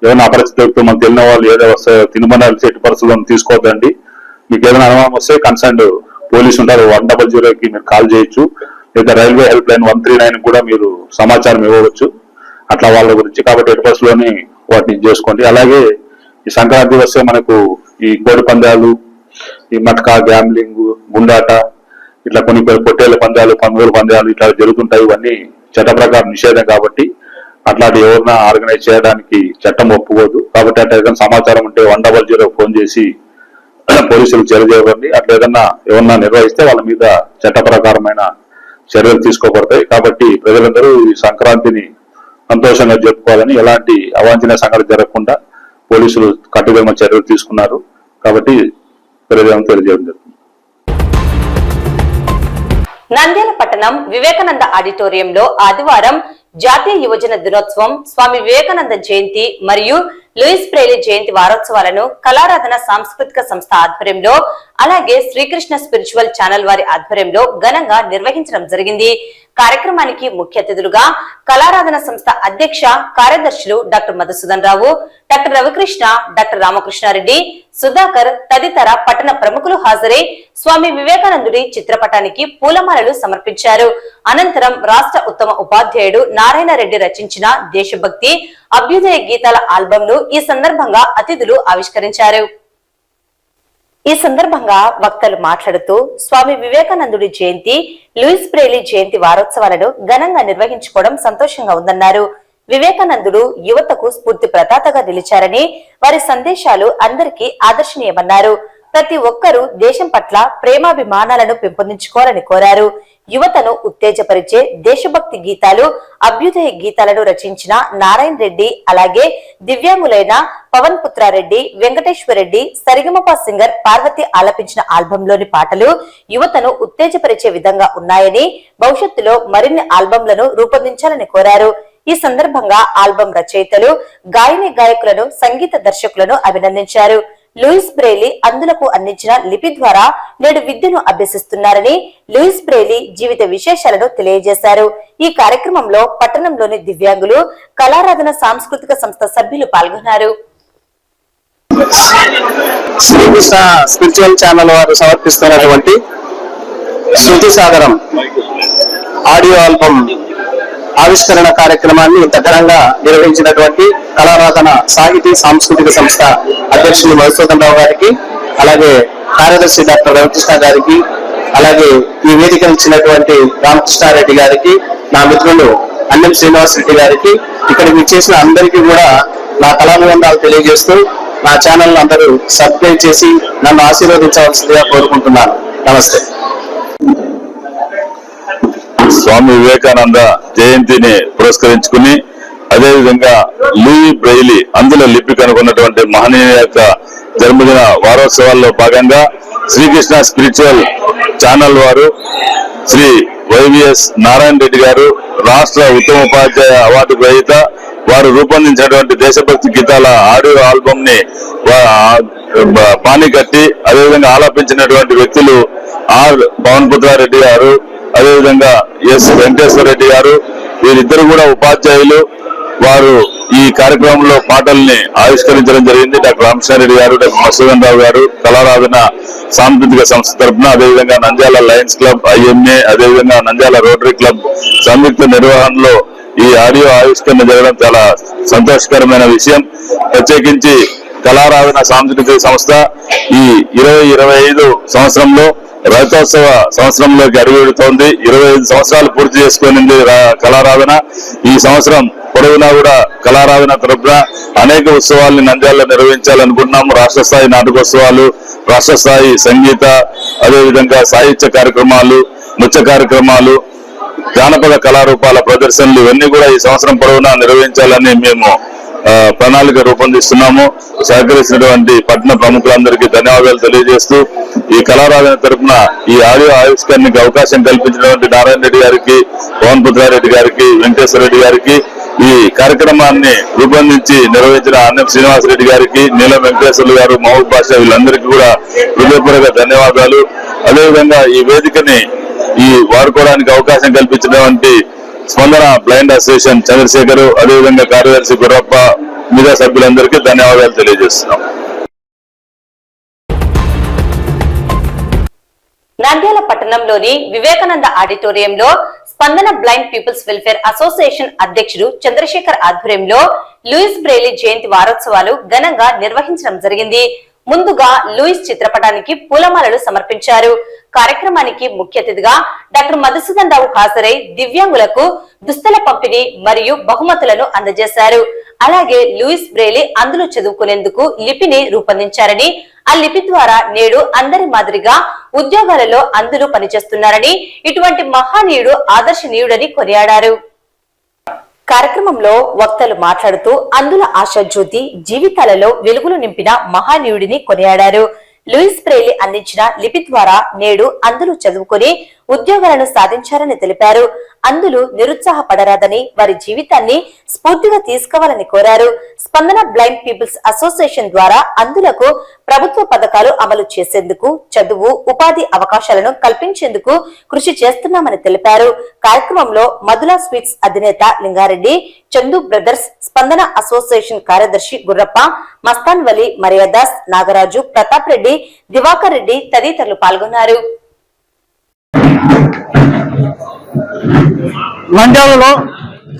Speaker 7: ఏదైనా అపరిచిత మనకు తెలిసిన వాళ్ళు ఏదో వస్తే తినుబండారాలు ఎట్టి పరిస్థితుల్లో తీసుకోవద్దండి. మీకు ఏదైనా అనుమానం వస్తే కన్సర్న్ పోలీసు ఉంటారు 100కి మీరు కాల్ చేయొచ్చు. లేదా రైల్వే హెల్ప్ లైన్ 139 కూడా మీరు సమాచారం ఇవ్వవచ్చు అట్లా వాళ్ళ గురించి. కాబట్టి ఎట్టి పరిస్థితుల్లోని వాటిని చేసుకోండి. అలాగే ఈ సంక్రాంతి వస్తే మనకు ఈ కోడి పందాలు, ఈ మట్కా, గ్యాంబ్లింగ్, గుండాట, ఇట్లా కొన్ని పొట్టేళ్ల పందాలు, పందుల పందాలు ఇట్లా జరుగుతుంటాయి. ఇవన్నీ చట్ట ప్రకారం నిషేధం కాబట్టి అట్లాంటి ఎవరినా ఆర్గనైజ్ చేయడానికి చట్టం ఒప్పుకోదు. కాబట్టి అట్లా ఏదైనా సమాచారం ఉంటే 100 ఫోన్ చేసి పోలీసులకు తెలియజేయండి. అట్లా ఏమన్నా నిర్వహిస్తే వాళ్ళ మీద చట్ట ప్రకారమైన చర్యలు తీసుకోబడతాయి. కాబట్టి ప్రజలందరూ ఈ సంక్రాంతిని సంతోషంగా జరుపుకోవాలని, ఎలాంటి అవాంఛనీయ సంఘటన జరగకుండా పోలీసులు కట్టుదిట్టమైన చర్యలు తీసుకున్నారు. కాబట్టి ప్రజలను తెలియజేయడం జరుగుతుంది.
Speaker 1: నంద్యాల పట్టణం వివేకానంద ఆడిటోరియంలో ఆదివారం జాతీయ యువజన దినోత్సవం, స్వామి వివేకానంద జయంతి మరియు లూయిస్ బ్రెయిలీ జయంతి వారోత్సవాలను కళారాధన సాంస్కృతిక సంస్థ ఆధ్వర్యంలో, అలాగే శ్రీకృష్ణ స్పిరిచువల్ ఛానల్ వారి ఆధ్వర్యంలో ఘనంగా నిర్వహించడం జరిగింది. కార్యక్రమానికి ముఖ్య అతిథులుగా కళారాధన సంస్థ అధ్యక్ష కార్యదర్శులు డాక్టర్ మధుసూదన్ రావు, డాక్టర్ రవికృష్ణ, డాక్టర్ రామకృష్ణారెడ్డి, సుధాకర్ తదితర పట్టణ ప్రముఖులు హాజరై స్వామి వివేకానందుడి చిత్రపటానికి పూలమాలలు సమర్పించారు. అనంతరం రాష్ట్ర ఉత్తమ ఉపాధ్యాయుడు నారాయణ రెడ్డి రచించిన దేశభక్తి అభ్యుదయ గీతాల ఆల్బమ్ ను ఈ సందర్భంగా అతిథులు ఆవిష్కరించారు. ఈ సందర్భంగా వక్తలు మాట్లాడుతూ స్వామి వివేకానందుడి జయంతి, లూయిస్ బ్రెయిలీ జయంతి వారోత్సవాలను ఘనంగా నిర్వహించుకోవడం సంతోషంగా ఉందన్నారు. వివేకానందుడు యువతకు స్ఫూర్తి ప్రదాతగా నిలిచారని, వారి సందేశాలు అందరికీ ఆదర్శనీయమన్నారు. ప్రతి ఒక్కరూ దేశం పట్ల ప్రేమాభిమానాలను పెంపొందించుకోవాలని కోరారు. యువతను ఉత్తేజపరిచే దేశభక్తి గీతాలు, అభ్యుదయ గీతాలను రచించిన నారాయణ రెడ్డి, అలాగే దివ్యాంగులైన పవన్ పుత్రారెడ్డి, వెంకటేశ్వరరెడ్డి, సరిగమప సింగర్ పార్వతి ఆలపించిన ఆల్బంలోని పాటలు యువతను ఉత్తేజపరిచే విధంగా ఉన్నాయని, భవిష్యత్తులో మరిన్ని ఆల్బంలను రూపొందించాలని కోరారు. ఈ సందర్భంగా ఆల్బం రచయితలు, గాయని గాయకులను, సంగీత దర్శకులను అభినందించారు. లూయిస్ బ్రెయిలీ అందులకు అందించిన లిపి ద్వారా నేడు విద్యను అభ్యసిస్తున్నారని, లూయిస్ బ్రెయిలీ జీవిత విశేషాలను తెలియజేశారు. ఈ కార్యక్రమంలో పట్టణంలోని దివ్యాంగులు, కళారాధన సాంస్కృతిక సంస్థ సభ్యులు పాల్గొన్నారు.
Speaker 8: శ్రీకృష్ణ స్పిరిచువల్ ఛానల్ వారు సమర్పిస్తున్నటువంటి శృతి సాగరం ఆడియో ఆల్బమ్ ఆవిష్కరణ కార్యక్రమాన్ని ఇంత ఘనంగా నిర్వహించినటువంటి కళారాధన సాహితీ సాంస్కృతిక సంస్థ అధ్యక్షులు మధుసూదన్ రావు గారికి, అలాగే కార్యదర్శి డాక్టర్ రవికృష్ణ గారికి, అలాగే ఈ వేదికను ఇచ్చినటువంటి రామకృష్ణారెడ్డి గారికి, నా మిత్రులు అన్నం శ్రీనివాస్ రెడ్డి గారికి, ఇక్కడికి చేసిన అందరికీ కూడా నా కళాభివందనాలు తెలియజేస్తూ నా ఛానల్ అందరూ సబ్స్క్రైబ్ చేసి నన్ను ఆశీర్వదించవలసిందిగా కోరుకుంటున్నాను. నమస్తే.
Speaker 7: స్వామి వివేకానంద జయంతిని పురస్కరించుకుని, అదేవిధంగా లూయి బ్రెయిలీ అందులో లిపి కనుగొన్నటువంటి మహనీయ యొక్క జన్మదిన వారోత్సవాల్లో భాగంగా శ్రీకృష్ణ స్పిరిచువల్ ఛానల్ వారు శ్రీ వైవిఎస్ నారాయణ రెడ్డి గారు, రాష్ట్ర ఉత్తమ ఉపాధ్యాయ అవార్డు గ్రహీత, వారు రూపొందించినటువంటి దేశభక్తి గీతాల ఆడియో ఆల్బమ్ ని పాని కట్టి అదేవిధంగా ఆలపించినటువంటి వ్యక్తులు ఆర్ పవన్ పుత్రారెడ్డి గారు, అదేవిధంగా ఎస్ వెంకటేశ్వర రెడ్డి గారు. వీరిద్దరు కూడా ఉపాధ్యాయులు. వారు ఈ కార్యక్రమంలో పాటల్ని ఆవిష్కరించడం జరిగింది. డాక్టర్ రామకృష్ణారెడ్డి గారు, డాక్టర్ మధుసూదన్ రావు గారు కళారాధన సాంస్కృతిక సంస్థ తరఫున, అదేవిధంగా నంద్యాల లయన్స్ క్లబ్, ఐఎంఏ, అదేవిధంగా నంద్యాల రోటరీ క్లబ్ సంయుక్త నిర్వహణలో ఈ ఆడియో ఆవిష్కరణ జరగడం చాలా సంతోషకరమైన విషయం. ప్రత్యేకించి కళారాధన సాంస్కృతిక సంస్థ ఈ 2025 సంవత్సరంలో రజతోత్సవ సంవత్సరంలోకి అడుగుపెడుతోంది. 25 సంవత్సరాలు పూర్తి చేసుకునింది కళారాధన. ఈ సంవత్సరం పొడవునా కూడా కళారాధన తరపున అనేక ఉత్సవాల్ని నంద్యాలలో నిర్వహించాలనుకుంటున్నాము. రాష్ట్ర స్థాయి నాటకోత్సవాలు, రాష్ట్ర స్థాయి సంగీత, అదేవిధంగా సాహిత్య కార్యక్రమాలు, నృత్య కార్యక్రమాలు, జానపద కళారూపాల ప్రదర్శనలు ఇవన్నీ కూడా ఈ సంవత్సరం పొడవునా నిర్వహించాలని మేము ప్రణాళిక రూపొందిస్తున్నాము. సహకరిస్తున్నటువంటి పట్టణ ప్రముఖులందరికీ ధన్యవాదాలు తెలియజేస్తూ ఈ కళారాధన తరఫున ఈ ఆడియో ఆవిష్కరణకి అవకాశం కల్పించినటువంటి నారాయణ రెడ్డి గారికి, పవన్ పుత్రారెడ్డి గారికి, వెంకటేశ్వర రెడ్డి గారికి, ఈ కార్యక్రమాన్ని రూపొందించి నిర్వహించిన అన్నం శ్రీనివాసరెడ్డి గారికి, నీలం వెంకటేశ్వర్లు గారు, మహబూబ్ బాషా వీళ్ళందరికీ కూడా హృదయపూర్వక ధన్యవాదాలు. అదేవిధంగా ఈ వేదికని వాడుకోవడానికి అవకాశం కల్పించినటువంటి స్పందన బ్లైండ్ అసోసియేషన్ చంద్రశేఖర్, అదేవిధంగా కార్యదర్శి గుర్రప్ప, మిగతా సభ్యులందరికీ ధన్యవాదాలు తెలియజేస్తున్నాం.
Speaker 1: నంద్యాల పట్టణంలోని వివేకానంద ఆడిటోరియంలో స్పందన బ్లైండ్ పీపుల్స్ వెల్ఫేర్ అసోసియేషన్ అధ్యక్షుడు చంద్రశేఖర్ ఆధ్వర్యంలో లూయిస్ బ్రెయిలీ జయంతి వారోత్సవాలు ఘనంగా నిర్వహించడం జరిగింది. ముందుగా లూయిస్ చిత్రపటానికి పూలమాలలు సమర్పించారు. కార్యక్రమానికి ముఖ్య అతిథిగా డాక్టర్ మధుసూదన్ రావు హాజరై దివ్యాంగులకు దుస్తుల పంపిణీ మరియు బహుమతులను అందజేశారు. అలాగే లూయిస్ బ్రెయిలీ అందులో చదువుకునేందుకు లిపిని రూపొందించారని, ఆ లిపి ద్వారా నేడు అందరి మాదిరిగా ఉద్యోగాలలో అందులు పనిచేస్తున్నారని, ఇటువంటి మహానీయుడు ఆదర్శనీయుడని కొనియాడారు. కార్యక్రమంలో వక్తలు మాట్లాడుతూ అందుల ఆశాజ్యోతి జీవితాలలో వెలుగులు నింపిన మహానీయుడిని కొనియాడారు. లూయిస్ బ్రెయిలీ అందించిన లిపి ద్వారా నేడు అందులు చదువుకుని ఉద్యోగాలను సాధించారని తెలిపారు. అందులు నిరుత్సాహపడరాదని, వారి జీవితాన్ని స్ఫూర్తిగా తీసుకోవాలని కోరారు. స్పందన బ్లైండ్ పీపుల్స్ అసోసియేషన్ ద్వారా అందులకు ప్రభుత్వ పథకాలు అమలు చేసేందుకు, చదువు, ఉపాధి అవకాశాలను కల్పించేందుకు కృషి చేస్తున్నామని తెలిపారు. కార్యక్రమంలో మధులా స్వీట్స్ అధినేత లింగారెడ్డి, చందు బ్రదర్స్, స్పందన అసోసియేషన్ కార్యదర్శి గుర్రప్ప, మస్తాన్ వలి, మర్యాదాస్, నాగరాజు, ప్రతాప్ రెడ్డి, దివాకర్ రెడ్డి తదితరులు పాల్గొన్నారు.
Speaker 9: నంద్యాలలో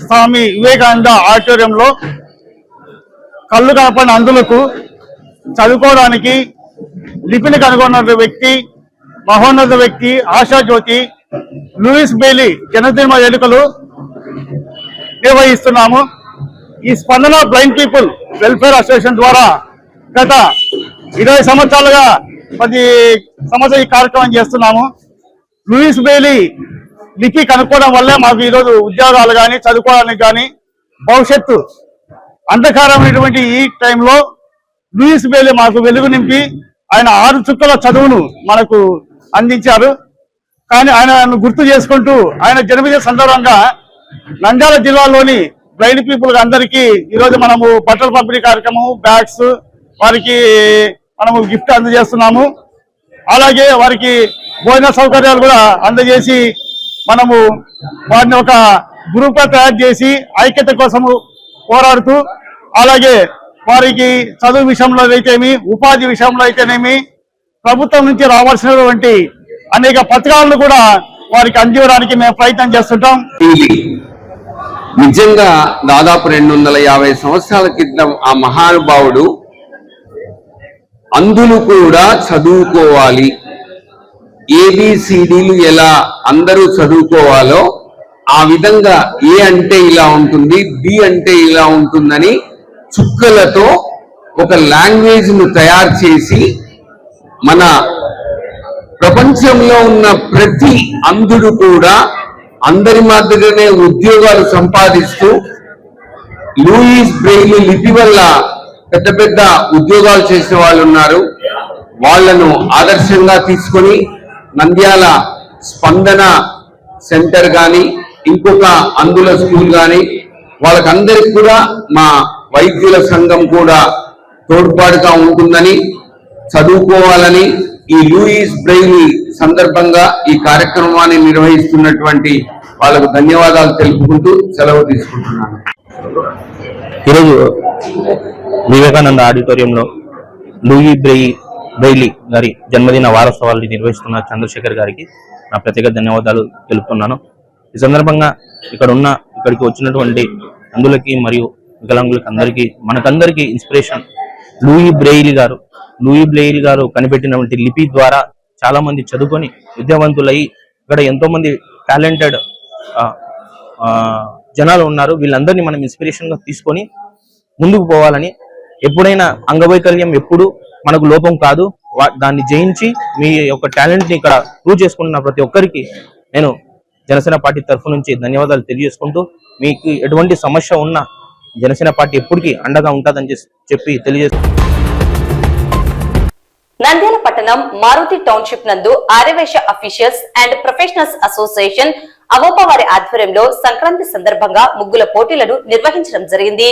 Speaker 9: స్వామి వివేకానంద ఆడిటోరియంలో కళ్ళు కనపడిన అందులకు చదువుకోవడానికి లిపిని కనుగొన్న వ్యక్తి, మహోన్నత వ్యక్తి, ఆశాజ్యోతి లూయిస్ బ్రెయిలీ జన్మదిన వేడుకలు నిర్వహిస్తున్నాము. ఈ స్పందన బ్లైండ్ పీపుల్ వెల్ఫేర్ అసోసియేషన్ ద్వారా గత 20 సంవత్సరాలుగా 10 సంవత్సరాలు ఈ కార్యక్రమం చేస్తున్నాము. లూయిస్ బ్రెయిలీ లిపి కనుక్కోవడం వల్లే మాకు ఈరోజు ఉద్యోగాలు కానీ, చదువుకోవడానికి కానీ, భవిష్యత్తు అంధకారమైనటువంటి ఈ టైంలో లూయిస్ బ్రెయిలీ మాకు వెలుగు నింపి ఆయన 6 చుక్కల చదువును మనకు అందించారు. కానీ ఆయనను గుర్తు చేసుకుంటూ ఆయన జన్మదిన సందర్భంగా నంద్యాల జిల్లాలోని బ్లైండ్ పీపుల్ అందరికీ ఈరోజు మనము బట్టల పంపిణీ కార్యక్రమం, బ్యాగ్స్ వారికి మనము గిఫ్ట్ అందజేస్తున్నాము. అలాగే వారికి భోజన సౌకర్యాలు కూడా అందజేసి మనము వారిని ఒక గ్రూప్ గా తయారు చేసి ఐక్యత కోసము పోరాడుతూ, అలాగే వారికి చదువు విషయంలో అయితేమి, ఉపాధి విషయంలో అయితేనేమి ప్రభుత్వం నుంచి రావాల్సినటువంటి అనేక పథకాలను కూడా వారికి అందించడానికి మేము ప్రయత్నం చేస్తుంటాం.
Speaker 5: నిజంగా దాదాపు 250 సంవత్సరాల క్రితం ఆ మహానుభావుడు అందులు కూడా చదువుకోవాలి, ABCDలు ఎలా అందరూ చదువుకోవాలో ఆ విధంగా A అంటే ఇలా ఉంటుంది, B అంటే ఇలా ఉంటుందని చుక్కలతో ఒక లాంగ్వేజ్ ను తయారు చేసి మన ప్రపంచంలో ఉన్న ప్రతి అంధుడు కూడా అందరి మాదిరిగానే ఉద్యోగాలు సంపాదిస్తూ లూయిస్ బ్రెయిలీ లిపి వల్ల పెద్ద పెద్ద ఉద్యోగాలు చేసిన వాళ్ళు ఉన్నారు. వాళ్లను ఆదర్శంగా తీసుకొని నంద్యాల స్పందన సెంటర్ కానీ, ఇంకొక అందుల స్కూల్ కానీ వాళ్ళకందరికి కూడా మా వైద్యుల సంఘం కూడా తోడ్పాటుగా ఉంటుందని, చదువుకోవాలని ఈ లూయిస్ బ్రెయిలీ సందర్భంగా ఈ కార్యక్రమాన్ని నిర్వహిస్తున్నటువంటి వాళ్ళకు ధన్యవాదాలు తెలుపుకుంటూ సెలవు తీసుకుంటున్నాను.
Speaker 10: ఈరోజు వివేకానంద ఆడిటోరియంలో లూయిస్ బ్రెయిలీ గారి జన్మదిన వారోత్సవాలు నిర్వహిస్తున్న చంద్రశేఖర్ గారికి నా ప్రత్యేక ధన్యవాదాలు తెలుపుతున్నాను. ఈ సందర్భంగా ఇక్కడికి వచ్చినటువంటి అందులకి మరియు వికలాంగులకి మనకందరికీ ఇన్స్పిరేషన్ లూయిస్ బ్రెయిలీ గారు కనిపెట్టినటువంటి లిపి ద్వారా చాలా మంది చదువుకొని విద్యావంతులై ఇక్కడ ఎంతో మంది టాలెంటెడ్ జనాలు ఉన్నారు. వీళ్ళందరినీ మనం ఇన్స్పిరేషన్ గా తీసుకొని ముందుకు పోవాలని, ఎప్పుడైనా అంగవైకల్యం ఎప్పుడు మనకు లోపం కాదు, దాన్ని జయించి మీ యొక్క టాలెంట్ ని ఇక్కడ ప్రూవ్ చేసుకుంటున్న ప్రతి ఒక్కరికి నేను జనసేన పార్టీ తరఫు నుంచి ధన్యవాదాలు తెలియజేసుకుంటూ, మీకు ఎటువంటి సమస్య ఉన్నా జనసేన పార్టీ ఎప్పటికీ అండగా ఉంటుందని చెప్పి తెలియజేస్తూ,
Speaker 1: నంద్యాల పట్టణం మారుతి టౌన్షిప్ నందు Arya Vysya Officials and Professionals Association AVOPA వారి ఆధ్వర్యంలో సంక్రాంతి సందర్భంగా ముగ్గుల పోటీలను నిర్వహించడం జరిగింది.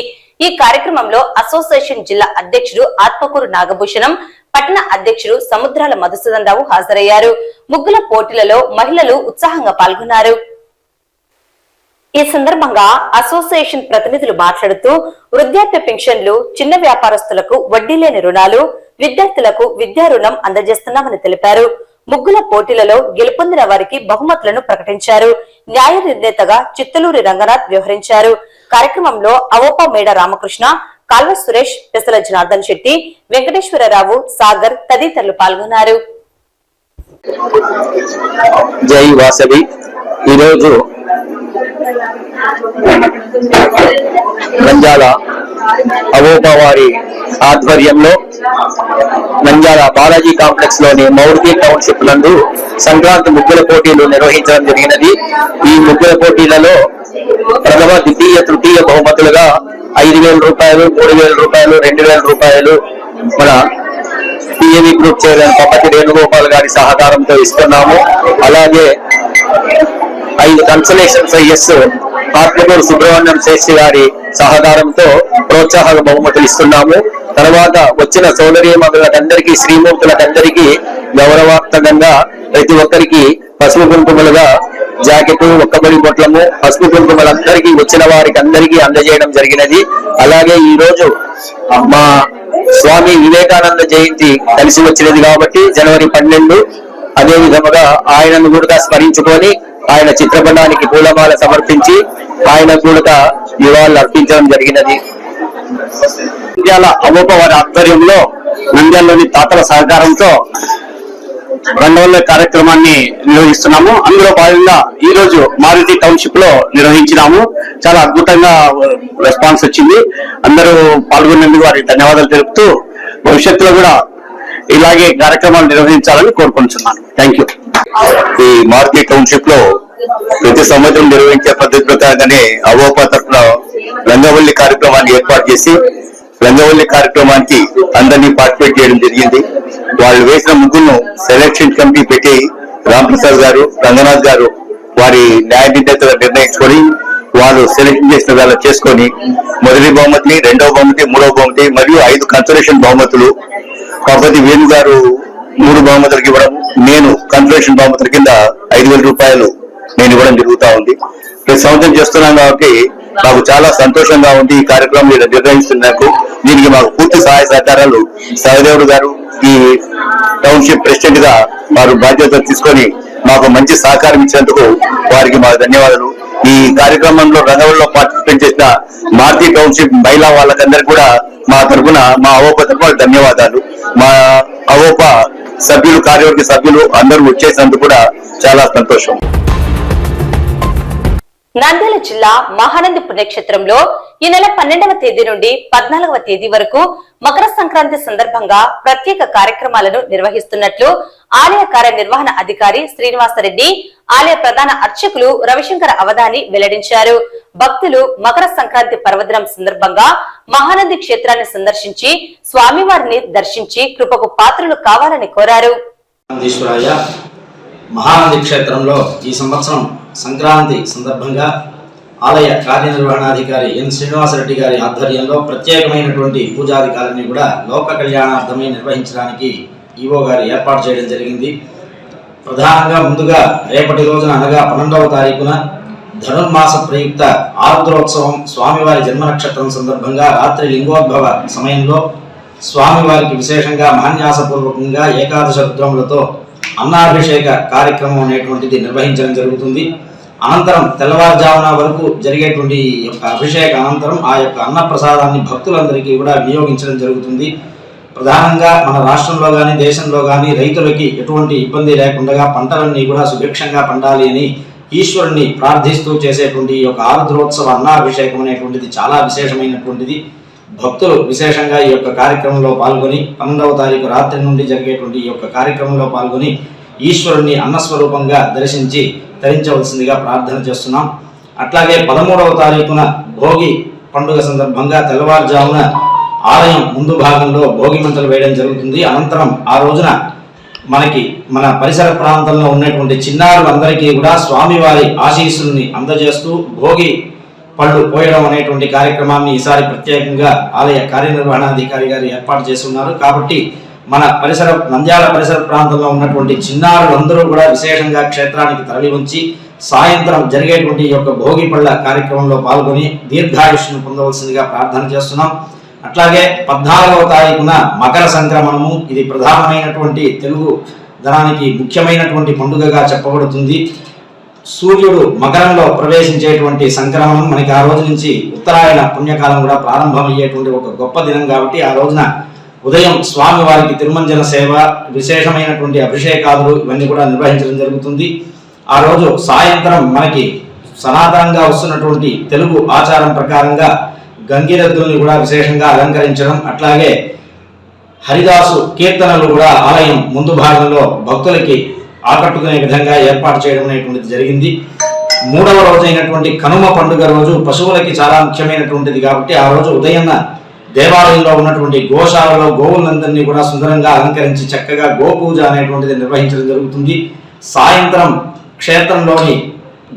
Speaker 1: ఈ కార్యక్రమంలో అసోసియేషన్ జిల్లా అధ్యక్షుడు ఆత్మకూరు నాగభూషణం, పట్టణ అధ్యక్షుడు సముద్రాల మధుసూదన్ రావు హాజరయ్యారు. ముగ్గుల పోటీలలో మహిళలు ఉత్సాహంగా పాల్గొన్నారు. ఈ సందర్భంగా అసోసియేషన్ ప్రతినిధులు మాట్లాడుతూ, వృద్ధాప్య పెన్షన్లు, చిన్న వ్యాపారస్తులకు వడ్డీ లేని రుణాలు, విద్యార్థులకు విద్యా రుణం అందజేస్తున్నామని తెలిపారు. ముగ్గుల పోటీలలో గెలుపొందిన వారికి బహుమతులను ప్రకటించారు. న్యాయ నిర్ణేతగా చిత్తలూరి రంగనాథ్ వ్యవహరించారు. కార్యక్రమంలో అవోపా మేడ రామకృష్ణ, కాల్వ సురేష్, పెసల జనార్దన్ శెట్టి, వెంకటేశ్వరరావు, సాగర్ తదితరులు పాల్గొన్నారు.
Speaker 8: జై వాసవి. ఈరోజు నంద్యాల అవోపా వారి ఆధ్వర్యంలో నంద్యాల బాలాజీ కాంప్లెక్స్ లోని మౌర్తి టౌన్షిప్ నందు సంక్రాంతి ముగ్గుల పోటీలు నిర్వహించడం జరిగినది. ఈ ముగ్గుల పోటీలలో ప్రథమ, ద్వితీయ, తృతీయ బహుమతులుగా 5,000 రూపాయలు, 3,000 రూపాయలు, 2,000 రూపాయలు మన టీఏవీ గ్రూప్ చైర్మన్ పప్పతి వేణుగోపాల్ గారి సహకారంతో ఇస్తున్నాము. అలాగే 5 కన్సలేషన్ ప్రైజెస్ ఆత్మకూరు సుబ్రహ్మణ్యం శాస్త్రి గారి సహకారంతో ప్రోత్సాహక బహుమతులు ఇస్తున్నాము. తర్వాత వచ్చిన సోదరీమణులకందరికీ, శ్రీమూర్తులకందరికీ గౌరవార్థకంగా ప్రతి ఒక్కరికి పసుపు కుంకుమలుగా జాకెట్, ఒక్కబడి బొట్లము, పసుపు కుంకుమలందరికీ వచ్చిన వారికి అందరికీ అందజేయడం జరిగినది. అలాగే ఈ రోజు మా స్వామి వివేకానంద జయంతి కలిసి వచ్చినది కాబట్టి జనవరి 12, అదే విధముగా ఆయనను కూడా స్మరించుకొని ఆయన చిత్రపటానికి పూలమాల సమర్పించి ఆయన కూడా నివాళులు అర్పించడం జరిగినది. నంద్యాల అవోపా వారి ఆధ్వర్యంలో నంద్యాలలోని తాతల సహకారంతో రంగవల్లి కార్యక్రమాన్ని నిర్వహిస్తున్నాము. అందులో భాగంగా ఈ రోజు మారుతి టౌన్షిప్ లో నిర్వహించినాము. చాలా అద్భుతంగా రెస్పాన్స్ వచ్చింది. అందరూ పాల్గొనేందుకు వారికి ధన్యవాదాలు తెలుపుతూ భవిష్యత్తులో కూడా ఇలాగే కార్యక్రమాలు నిర్వహించాలని కోరుకుంటున్నాను. Thank you. ఈ మారుతి టౌన్షిప్ లో ప్రతి సంవత్సరం నిర్వహించే పద్ధతి ప్రకారంగానే అవోపా తరఫున రంగవల్లి కార్యక్రమాన్ని ఏర్పాటు చేసి రంగవల్లి కార్యక్రమానికి అందరినీ పార్టిసిపేట్ చేయడం జరిగింది. వాళ్ళు వేసిన ముగ్గులను సెలక్షన్ కమిటీ పెట్టి రాంప్రసాద్ గారు, రంగనాథ్ గారు వారి న్యాయ నిర్ణేతగా నిర్ణయించుకొని వాళ్ళు సెలెక్షన్ చేసిన వేళ చేసుకొని మొదటి బహుమతి, రెండవ బహుమతి, మూడవ బహుమతి మరియు 5 కన్సలేషన్ బహుమతులు కాకపోతే వేణు గారు 3 బహుమతులకు ఇవ్వడం, నేను కన్సలేషన్ బహుమతుల కింద 5,000 రూపాయలు నేను ఇవ్వడం జరుగుతా ఉంది. ప్రతి సంవత్సరం చేస్తున్నాం కాబట్టి నాకు చాలా సంతోషంగా ఉంది. ఈ కార్యక్రమం నిర్వహిస్తున్నందుకు దీనికి మాకు పూర్తి సహాయ సహకారాలు సహదేవుడు గారు, ఈ టౌన్షిప్ ప్రెసిడెంట్ గా వారు బాధ్యత తీసుకొని మాకు మంచి సహకారం ఇచ్చినందుకు వారికి మా ధన్యవాదాలు. ఈ కార్యక్రమంలో రంగంలో పార్టిసిపేట్ చేసిన మారుతి టౌన్షిప్ మహిళా వాళ్ళకందరికీ కూడా మా తరఫున, మా అవోపా తరఫున ధన్యవాదాలు. మా అవోపా సభ్యులు, కార్యవర్గ సభ్యులు అందరూ వచ్చేసినందుకు కూడా చాలా సంతోషం.
Speaker 1: నంద్యాల జిల్లా మహానంది పుణ్యక్షేత్రంలో ఈ నెల 12వ తేదీ నుండి 14వ తేదీ వరకు మకర సంక్రాంతి సందర్భంగా ప్రత్యేక కార్యక్రమాలను నిర్వహిస్తున్నట్లు ఆలయ కార్యనిర్వహణ అధికారి శ్రీనివాసరెడ్డి, ఆలయ ప్రధాన అర్చకులు రవిశంకర అవధాని వెల్లడించారు. భక్తులు మకర సంక్రాంతి పర్వదినం సందర్భంగా మహానంది క్షేత్రాన్ని సందర్శించి స్వామివారిని దర్శించి కృపకు పాత్రలు కావాలని కోరారు.
Speaker 2: మహానంది క్షేత్రంలో ఈ సంవత్సరం సంక్రాంతి సందర్భంగా ఆలయ కార్యనిర్వహణాధికారి ఎన్ శ్రీనివాసరెడ్డి గారి ఆధ్వర్యంలో ప్రత్యేకమైనటువంటి పూజాధికారిని కూడా లోక కళ్యాణార్థమై నిర్వహించడానికి ఈవో గారు ఏర్పాటు చేయడం జరిగింది. ప్రధానంగా ముందుగా రేపటి రోజున అనగా 12వ తారీఖున ధనుర్మాస ప్రయుక్త ఆరుద్రోత్సవం స్వామివారి జన్మ నక్షత్రం సందర్భంగా రాత్రి లింగోద్భవ సమయంలో స్వామివారికి విశేషంగా మహాన్యాసపూర్వకంగా ఏకాదశ రుద్రములతో అన్నాభిషేక కార్యక్రమం అనేటువంటిది నిర్వహించడం జరుగుతుంది. అనంతరం తెల్లవారుజామున వరకు జరిగేటువంటి యొక్క అభిషేక అనంతరం ఆ యొక్క అన్న ప్రసాదాన్ని భక్తులందరికీ కూడా వినియోగించడం జరుగుతుంది. ప్రధానంగా మన రాష్ట్రంలో కానీ దేశంలో కానీ రైతులకి ఎటువంటి ఇబ్బంది లేకుండా పంటలన్నీ కూడా సుభిక్షంగా పండాలి అని ఈశ్వరుని ప్రార్థిస్తూ చేసేటువంటి ఈ యొక్క ఆరుద్రోత్సవ అన్నాభిషేకం అనేటువంటిది చాలా విశేషమైనటువంటిది. భక్తులు విశేషంగా ఈ యొక్క కార్యక్రమంలో పాల్గొని 12వ తారీఖు రాత్రి నుండి జరిగేటువంటి ఈ యొక్క కార్యక్రమంలో పాల్గొని ఈశ్వరుణ్ణి అన్నస్వరూపంగా దర్శించి తరించవలసిందిగా ప్రార్థన చేస్తున్నాం. అట్లాగే 13వ తారీఖున భోగి పండుగ సందర్భంగా తెల్లవారుజామున ఆలయం ముందు భాగంలో భోగి మంటలు వేయడం జరుగుతుంది. అనంతరం ఆ రోజున మన పరిసర ప్రాంతంలో ఉన్నటువంటి చిన్నారులందరికీ కూడా స్వామివారి ఆశీస్సుల్ని అందజేస్తూ భోగి పళ్ళు పోయడం అనేటువంటి కార్యక్రమాన్ని ఈసారి ప్రత్యేకంగా ఆలయ కార్యనిర్వహణాధికారి గారు ఏర్పాటు చేసి ఉన్నారు. కాబట్టి మన నంద్యాల పరిసర ప్రాంతంలో ఉన్నటువంటి చిన్నారులందరూ కూడా విశేషంగా క్షేత్రానికి తరలి వచ్చి సాయంత్రం జరిగేటువంటి ఈ యొక్క భోగి పళ్ళ కార్యక్రమంలో పాల్గొని దీర్ఘాయుష్ను పొందవలసిందిగా ప్రార్థన చేస్తున్నాం. అట్లాగే 14వ తారీఖున మకర సంక్రమణము. ఇది ప్రధానమైనటువంటి తెలుగు ధనానికి ముఖ్యమైనటువంటి పండుగగా చెప్పబడుతుంది. సూర్యుడు మకరంలో ప్రవేశించేటువంటి సంక్రమణం మనకి ఆ రోజు నుంచి ఉత్తరాయణ పుణ్యకాలం కూడా ప్రారంభమయ్యేటువంటి ఒక గొప్ప దినం. కాబట్టి ఆ రోజున ఉదయం స్వామివారికి తిరుమంజన సేవ, విశేషమైనటువంటి అభిషేకాలు ఇవన్నీ కూడా నిర్వహించడం జరుగుతుంది. ఆ రోజు సాయంత్రం మనకి సనాతనంగా వస్తున్నటువంటి తెలుగు ఆచారం ప్రకారంగా గంగిరెద్దుల్ని కూడా విశేషంగా అలంకరించడం, అట్లాగే హరిదాసు కీర్తనలు కూడా ఆలయం ముందు భాగంలో భక్తులకి ఆకట్టుకునే విధంగా ఏర్పాటు చేయడం అనేటువంటిది జరిగింది. 3వ రోజు అయినటువంటి కనుమ పండుగ రోజు పశువులకి చాలా ముఖ్యమైనటువంటిది. కాబట్టి ఆ రోజు ఉదయం దేవాలయంలో ఉన్నటువంటి గోశాలలో గోవులందరినీ కూడా సుందరంగా అలంకరించి చక్కగా గోపూజ అనేటువంటిది నిర్వహించడం జరుగుతుంది. సాయంత్రం క్షేత్రంలోని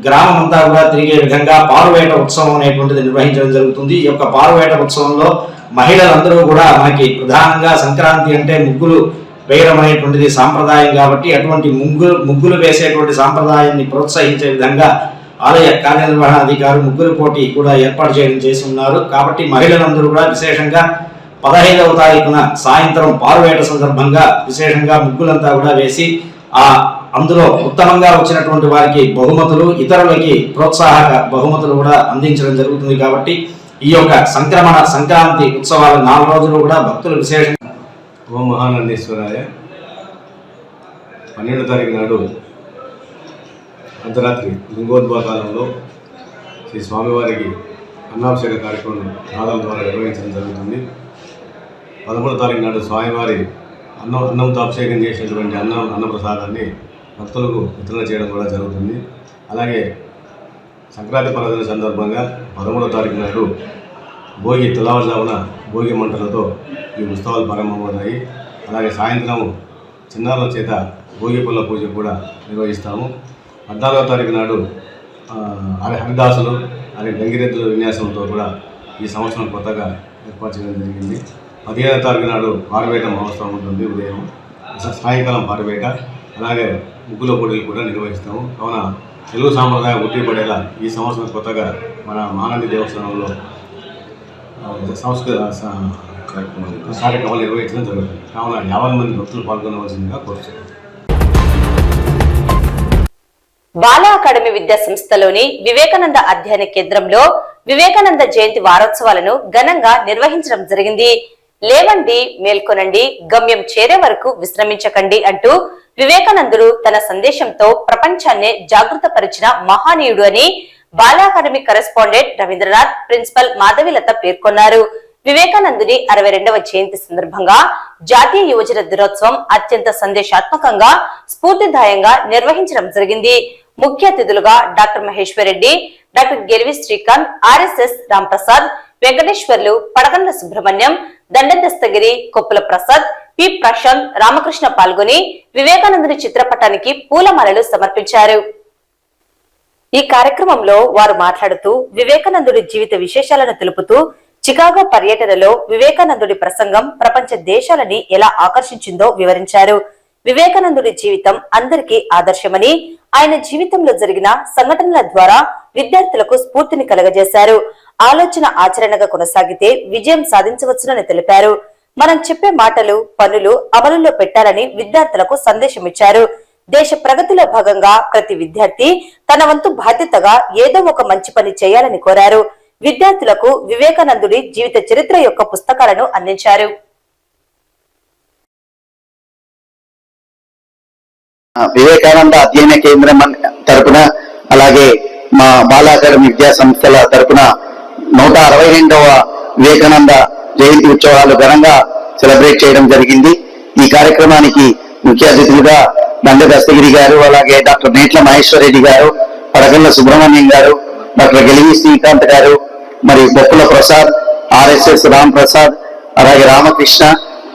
Speaker 2: గ్రామం అంతా కూడా తిరిగే విధంగా పారువేట ఉత్సవం అనేటువంటిది నిర్వహించడం జరుగుతుంది. ఈ యొక్క పారువేట ఉత్సవంలో మహిళలందరూ కూడా మనకి ప్రధానంగా సంక్రాంతి అంటే ముగ్గులు వేయడం అనేటువంటిది సాంప్రదాయం. కాబట్టి అటువంటి ముగ్గులు వేసేటువంటి సాంప్రదాయాన్ని ప్రోత్సహించే విధంగా ఆలయ కార్యనిర్వహణాధికారి ముగ్గురు పోటీ కూడా ఏర్పాటు చేసి ఉన్నారు. కాబట్టి మహిళలందరూ కూడా విశేషంగా 15వ తారీఖున సాయంత్రం పారువేట సందర్భంగా విశేషంగా ముగ్గులంతా కూడా వేసి అందులో ఉత్తమంగా వచ్చినటువంటి వారికి బహుమతులు, ఇతరులకి ప్రోత్సాహక బహుమతులు కూడా అందించడం జరుగుతుంది. కాబట్టి ఈ యొక్క సంక్రాంతి ఉత్సవాలు 4 రోజులు కూడా భక్తులు విశేషంగా
Speaker 3: ఓం మహానందేశ్వరాయ 12వ తారీఖు నాడు అర్ధరాత్రి లింగోద్భవకాలంలో శ్రీ స్వామివారికి అన్నాభిషేక కార్యక్రమం నాదాల ద్వారా నిర్వహించడం జరుగుతుంది. 13వ తారీఖు నాడు స్వామివారి అన్నంతో అభిషేకం చేసినటువంటి అన్నప్రసాదాన్ని భక్తులకు వితరణ చేయడం కూడా జరుగుతుంది. అలాగే సంక్రాంతి పర్వదిన సందర్భంగా 13వ తారీఖు నాడు తెల్లవారుజామున భోగి మంటలతో ఈ ఉత్సవాలు ప్రారంభమవుతాయి. అలాగే సాయంత్రం చిన్నారుల చేత భోగి పళ్ళ పూజ కూడా నిర్వహిస్తాము. 14వ తారీఖు నాడు హరిదాసులు అలాగే గంగిరెద్దుల విన్యాసంతో కూడా ఈ సంవత్సరం కొత్తగా ఏర్పాటు చేయడం జరిగింది. 15వ తారీఖు నాడు పారువేట మహోత్సవం ఉంటుంది. ఉదయం సాయంకాలం పారువేట, అలాగే ముగ్గుల పోటీలు కూడా నిర్వహిస్తాము. కావున తెలుగు సాంప్రదాయం ఉట్టిపడేలా ఈ సంవత్సరం కొత్తగా మన మహానంది దేవస్థానంలో సంస్కృత కార్యక్రమాలు నిర్వహించడం జరుగుతుంది. కావున 50 మంది భక్తులు పాల్గొనవలసిందిగా కోరుతున్నాను.
Speaker 1: బాలా అకాడమీ విద్యా సంస్థలోని వివేకానంద అధ్యయన కేంద్రంలో వివేకానంద జయంతి వారోత్సవాలను ఘనంగా నిర్వహించడం జరిగింది. లేవండి, మేల్కొనండి, గమ్యం చేరే వరకు విశ్రమించకండి అంటూ వివేకానందుడు తన సందేశంతో ప్రపంచాన్నే జాగృతపరిచిన మహానీయుడు అని Bala Academy correspondent Ravindranath, principal Madhavilatha పేర్కొన్నారు. వివేకానందుని 62వ జయంతి సందర్భంగా జాతీయ యువజన దినోత్సవం అత్యంత సందేశాత్మకంగా, స్ఫూర్తిదాయంగా నిర్వహించడం జరిగింది. ముఖ్య అతిథులుగా doctor Maheshwar Reddy, doctor గెలివి Srikanth, RSS Ramprasad, Venkateswarlu, పడగండ్ల Subrahmanyam, దండదస్తగిరి, Koppula Prasad, P Prashanth, Ramakrishna పాల్గొని వివేకానందుని చిత్రపటానికి పూలమాలలు సమర్పించారు. ఈ కార్యక్రమంలో వారు మాట్లాడుతూ వివేకానందుడి జీవిత విశేషాలను తెలుపుతూ చికాగో పర్యటనలో వివేకానందుడి ప్రసంగం ప్రపంచ దేశాలని ఎలా ఆకర్షించిందో వివరించారు. వివేకానందుడి జీవితం అందరికీ ఆదర్శమని, ఆయన జీవితంలో జరిగిన సంఘటనల ద్వారా విద్యార్థులకు స్ఫూర్తిని కలగజేశారు. ఆలోచన ఆచరణగా కొనసాగితే విజయం సాధించవచ్చునని తెలిపారు. మనం చెప్పే మాటలు, పనులు అమలులో పెట్టాలని విద్యార్థులకు సందేశమిచ్చారు. దేశ ప్రగతిలో భాగంగా ప్రతి విద్యార్థి తన వంతు బాధ్యతగా ఏదో ఒక మంచి పని చేయాలని కోరారు. విద్యార్థులకు వివేకానందుడి జీవిత చరిత్ర యొక్క పుస్తకాలను అందించారు.
Speaker 8: వివేకానంద అధ్యయన కేంద్రం తరపున, అలాగే మా బాలా అకాడమీ విద్యా సంస్థల తరపున 162వ వివేకానంద జయంతి ఉత్సవాలు ఘనంగా సెలబ్రేట్ చేయడం జరిగింది. ఈ కార్యక్రమానికి ముఖ్య అతిథులుగా నంద దస్తగిరి గారు, అలాగే డాక్టర్ నేట్ల మహేశ్వర్ రెడ్డి గారు, పడగల్ల సుబ్రహ్మణ్యం గారు, డాక్టర్ గెలిగి శ్రీకాంత్ గారు, మరి బొప్పుల ప్రసాద్, ఆర్ఎస్ఎస్ రామ్ ప్రసాద్, అలాగే రామకృష్ణ,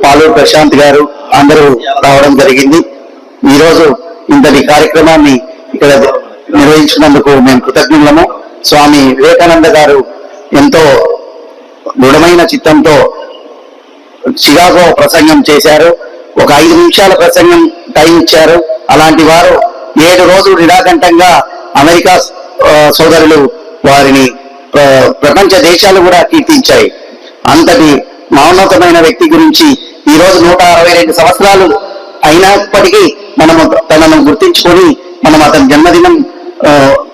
Speaker 8: పాలూరు ప్రశాంత్ గారు అందరూ రావడం జరిగింది. ఈరోజు ఇంతటి కార్యక్రమాన్ని ఇక్కడ నిర్వహించినందుకు మేము కృతజ్ఞులము. స్వామి వివేకానంద గారు ఎంతో దృఢమైన చిత్తంతో చికాగో ప్రసంగం చేశారు. ఒక 5 నిమిషాల ప్రసంగం టైం ఇచ్చారు. అలాంటి వారు 7 రోజులు నిరాకంఠంగా అమెరికా సోదరులు వారిని ప్రపంచ దేశాలు కూడా కీర్తించాయి. అంతటి మహోన్నతమైన వ్యక్తి గురించి ఈ రోజు 162 సంవత్సరాలు అయినప్పటికీ మనము తనను గుర్తించుకొని మనం అతని జన్మదినం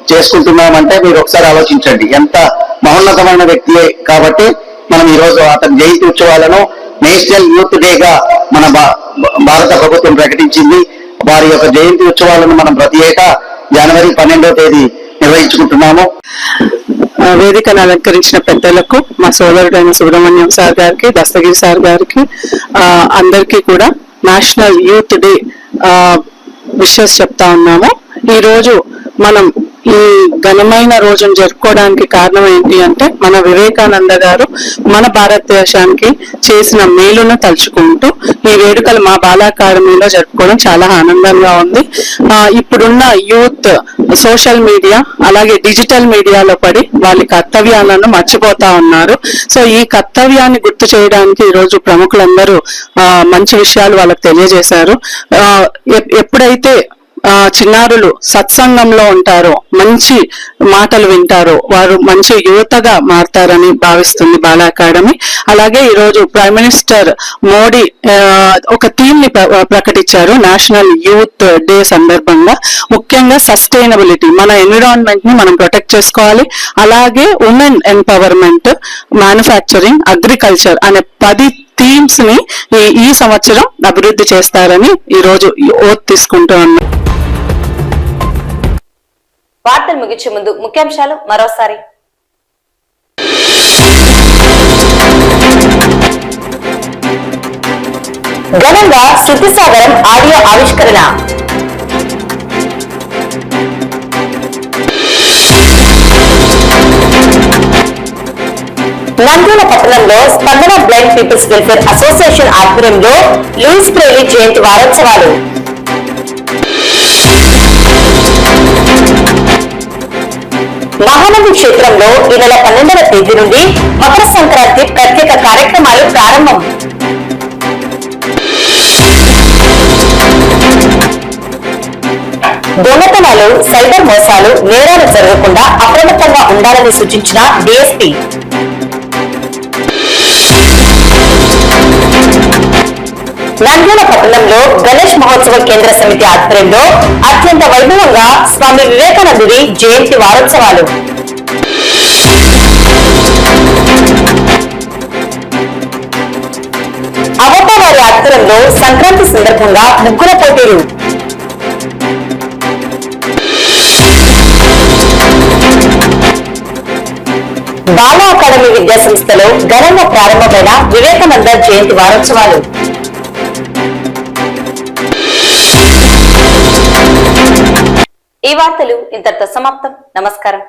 Speaker 8: చేసుకుంటున్నామంటే మీరు ఒకసారి ఆలోచించండి. ఎంత మహోన్నతమైన వ్యక్తి కాబట్టి మనం ఈ రోజు అతని జయంతి ఉత్సవాలను నేషనల్ యూత్ డేగా మన భారత ప్రభుత్వం ప్రకటించింది. వారి యొక్క జయంతి ఉత్సవాలను మనం ప్రతి ఏటా జనవరి 12వ తేదీ నిర్వహించుకుంటున్నాము.
Speaker 11: వేదికను అలంకరించిన పెద్దలకు, మా సోదరుడైన సుబ్రహ్మణ్యం సార్ గారికి, దస్తగిరి సార్ గారికి, అందరికీ కూడా నేషనల్ యూత్ డే విషెస్ చెప్తా ఉన్నాము. ఈ రోజు మనం ఈ ఘనమైన రోజును జరుపుకోవడానికి కారణం ఏంటి అంటే మన వివేకానంద గారు మన భారతదేశానికి చేసిన మేలును తలుచుకుంటూ ఈ వేడుకలు మా బాల అకాడమీలో జరుపుకోవడం చాలా ఆనందంగా ఉంది. ఇప్పుడున్న యూత్ సోషల్ మీడియా అలాగే డిజిటల్ మీడియాలో పడి వాళ్ళ కర్తవ్యాలను మర్చిపోతా ఉన్నారు. సో ఈ కర్తవ్యాన్ని గుర్తు చేయడానికి ఈ రోజు ప్రముఖులందరూ మంచి విషయాలు వాళ్ళకి తెలియజేశారు. ఎప్పుడైతే చిన్నారులు సత్సంగంలో ఉంటారో, మంచి మాటలు వింటారో, వారు మంచి యువతగా మారతారని భావిస్తుంది బాల అకాడమీ. అలాగే ఈరోజు ప్రైమ్ మినిస్టర్ మోడీ ఒక థీమ్ ని ప్రకటించారు నేషనల్ యూత్ డే సందర్భంగా. ముఖ్యంగా సస్టైనబిలిటీ, మన ఎన్విరాన్మెంట్ ని మనం ప్రొటెక్ట్ చేసుకోవాలి. అలాగే ఉమెన్ ఎంపవర్మెంట్, మ్యానుఫ్యాక్చరింగ్, అగ్రికల్చర్ అనే 10 థీమ్స్ ని ఈ సంవత్సరం అభివృద్ధి చేస్తారని ఈ రోజు ఓత్ తీసుకుంటూ ఉన్నాం.
Speaker 1: వార్తలు ముగించే ముందు ముఖ్యాంశాలు మరోసారి. ఘనంగా శృతిసాగరం ఆడియో ఆవిష్కరణ. నంద్యాల పట్టణంలో స్పందన బ్లైండ్ పీపుల్స్ వెల్ఫేర్ అసోసియేషన్ ఆధ్వర్యంలో లూయిస్ బ్రెయిలీ జయంతి వారోత్సవాలు. మహానంది క్షేత్రంలో ఈ నెల 12వ తేదీ నుండి మకర సంక్రాంతి ప్రత్యేక కార్యక్రమాలు ప్రారంభం. దొంగతనాలు, సైబర్ మోసాలు, నేరాలు జరగకుండా అప్రమత్తంగా ఉండాలని సూచించిన డీఎస్పీ. నంద్యాల పట్టణంలో గణేష్ మహోత్సవ కేంద్ర సమితి ఆధ్వర్యంలో అత్యంత వైభవంగా స్వామి వివేకానందుడి జయంతి వారోత్సవాలు. అవతావారి ఆధ్వర్యంలో సంక్రాంతి సందర్భంగా ముగ్గుల పోటీలు. బాల అకాడమీ విద్యా సంస్థలో ఘనంగా ప్రారంభమైన వివేకానంద జయంతి వారోత్సవాలు. ఈ వార్తలు ఇంతటితో సమాప్తం. నమస్కారం.